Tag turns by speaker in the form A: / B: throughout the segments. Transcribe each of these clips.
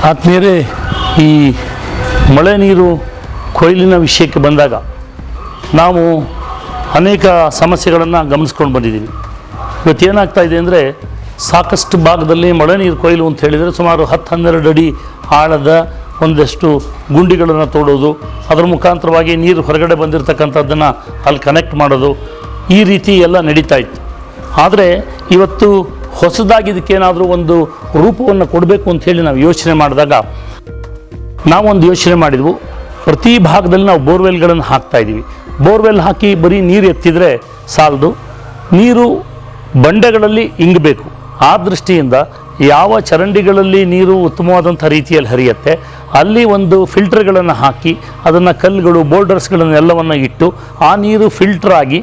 A: ಆತ್ಮೀಯರೇ, ಈ ಮಳೆ ನೀರು ಕೊಯ್ಲಿನ ವಿಷಯಕ್ಕೆ ಬಂದಾಗ ನಾವು ಅನೇಕ ಸಮಸ್ಯೆಗಳನ್ನು ಗಮನಿಸ್ಕೊಂಡು ಬಂದಿದ್ದೀವಿ. ಇವತ್ತೇನಾಗ್ತಾ ಇದೆ ಅಂದರೆ, ಸಾಕಷ್ಟು ಭಾಗದಲ್ಲಿ ಮಳೆ ನೀರು ಕೊಯ್ಲು ಅಂತ ಹೇಳಿದರೆ ಸುಮಾರು 10-12 ಅಡಿ ಆಳದ ಒಂದಷ್ಟು ಗುಂಡಿಗಳನ್ನು ತೋಡೋದು, ಅದರ ಮುಖಾಂತರವಾಗಿ ನೀರು ಹೊರಗಡೆ ಬಂದಿರತಕ್ಕಂಥದ್ದನ್ನು ಅಲ್ಲಿ ಕನೆಕ್ಟ್ ಮಾಡೋದು, ಈ ರೀತಿ ಎಲ್ಲ ನಡೀತಾ ಇತ್ತು. ಆದರೆ ಇವತ್ತು ಹೊಸದಾಗಿ ಇದಕ್ಕೇನಾದರೂ ಒಂದು ರೂಪವನ್ನು ಕೊಡಬೇಕು ಅಂಥೇಳಿ ನಾವು ಯೋಚನೆ ಮಾಡಿದಾಗ ನಾವೊಂದು ಯೋಚನೆ ಮಾಡಿದ್ವು. ಪ್ರತಿ ಭಾಗದಲ್ಲಿ ನಾವು ಬೋರ್ವೆಲ್ಗಳನ್ನು ಹಾಕ್ತಾಯಿದ್ದೀವಿ. ಬೋರ್ವೆಲ್ ಹಾಕಿ ಬರೀ ನೀರು ಎತ್ತಿದರೆ ಸಾಲದು, ನೀರು ಬಂಡೆಗಳಲ್ಲಿ ಇಂಗಬೇಕು. ಆ ದೃಷ್ಟಿಯಿಂದ ಯಾವ ಚರಂಡಿಗಳಲ್ಲಿ ನೀರು ಉತ್ತಮವಾದಂಥ ರೀತಿಯಲ್ಲಿ ಹರಿಯುತ್ತೆ ಅಲ್ಲಿ ಒಂದು ಫಿಲ್ಟರ್ಗಳನ್ನು ಹಾಕಿ ಅದನ್ನು ಕಲ್ಲುಗಳು ಬೋಲ್ಡರ್ಸ್ಗಳನ್ನೆಲ್ಲವನ್ನು ಇಟ್ಟು ಆ ನೀರು ಫಿಲ್ಟರ್ ಆಗಿ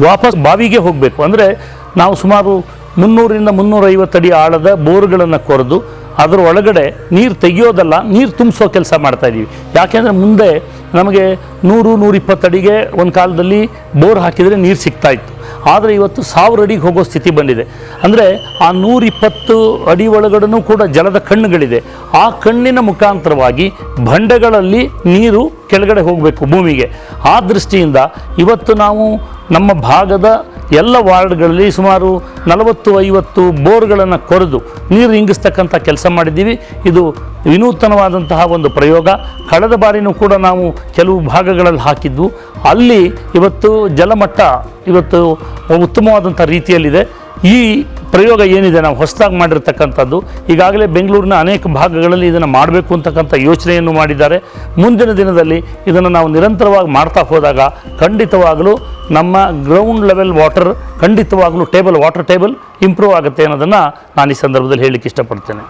A: ವಾಪಸ್ ಬಾವಿಗೆ ಹೋಗಬೇಕು. ಅಂದರೆ ನಾವು ಸುಮಾರು 300-350 ಅಡಿ ಆಳದ ಬೋರ್ಗಳನ್ನು ಕೊರೆದು ಅದರ ಒಳಗಡೆ ನೀರು ತೆಗೆಯೋದಲ್ಲ, ನೀರು ತುಂಬಿಸೋ ಕೆಲಸ ಮಾಡ್ತಾಯಿದ್ದೀವಿ. ಯಾಕೆಂದರೆ ಮುಂದೆ ನಮಗೆ 100-120 ಅಡಿಗೆ ಒಂದು ಕಾಲದಲ್ಲಿ ಬೋರ್ ಹಾಕಿದರೆ ನೀರು ಸಿಗ್ತಾಯಿತ್ತು. ಆದರೆ ಇವತ್ತು 1000 ಅಡಿಗೆ ಹೋಗೋ ಸ್ಥಿತಿ ಬಂದಿದೆ. ಅಂದರೆ ಆ 120 ಅಡಿ ಒಳಗಡೆನೂ ಕೂಡ ಜಲದ ಕಣ್ಣುಗಳಿದೆ. ಆ ಕಣ್ಣಿನ ಮುಖಾಂತರವಾಗಿ ಬಂಡೆಗಳಲ್ಲಿ ನೀರು ಕೆಳಗಡೆ ಹೋಗಬೇಕು ಭೂಮಿಗೆ. ಆ ದೃಷ್ಟಿಯಿಂದ ಇವತ್ತು ನಾವು ನಮ್ಮ ಭಾಗದ ಎಲ್ಲ ವಾರ್ಡ್ಗಳಲ್ಲಿ ಸುಮಾರು 40-50 ಬೋರ್ಗಳನ್ನು ಕೊರೆದು ನೀರು ಇಂಗಿಸ್ತಕ್ಕಂಥ ಕೆಲಸ ಮಾಡಿದ್ದೀವಿ. ಇದು ವಿನೂತನವಾದಂತಹ ಒಂದು ಪ್ರಯೋಗ. ಕಳೆದ ಬಾರಿನೂ ಕೂಡ ನಾವು ಕೆಲವು ಭಾಗಗಳಲ್ಲಿ ಹಾಕಿದ್ವು. ಅಲ್ಲಿ ಇವತ್ತು ಜಲಮಟ್ಟ ಇವತ್ತು ಉತ್ತಮವಾದಂಥ ರೀತಿಯಲ್ಲಿದೆ. ಈ ಪ್ರಯೋಗ ಏನಿದೆ ನಾವು ಹೊಸದಾಗಿ ಮಾಡಿರ್ತಕ್ಕಂಥದ್ದು, ಈಗಾಗಲೇ ಬೆಂಗಳೂರಿನ ಅನೇಕ ಭಾಗಗಳಲ್ಲಿ ಇದನ್ನು ಮಾಡಬೇಕು ಅಂತಕ್ಕಂಥ ಯೋಚನೆಯನ್ನು ಮಾಡಿದ್ದಾರೆ. ಮುಂದಿನ ದಿನದಲ್ಲಿ ಇದನ್ನು ನಾವು ನಿರಂತರವಾಗಿ ಮಾಡ್ತಾ ಹೋದಾಗ ಖಂಡಿತವಾಗಲೂ ನಮ್ಮ ಗ್ರೌಂಡ್ ಲೆವೆಲ್ ವಾಟರ್ ಖಂಡಿತವಾಗಲೂ ವಾಟರ್ ಟೇಬಲ್ ಇಂಪ್ರೂವ್ ಆಗುತ್ತೆ ಅನ್ನೋದನ್ನು ನಾನು ಈ ಸಂದರ್ಭದಲ್ಲಿ ಹೇಳಲಿಕ್ಕೆ ಇಷ್ಟಪಡ್ತೇನೆ.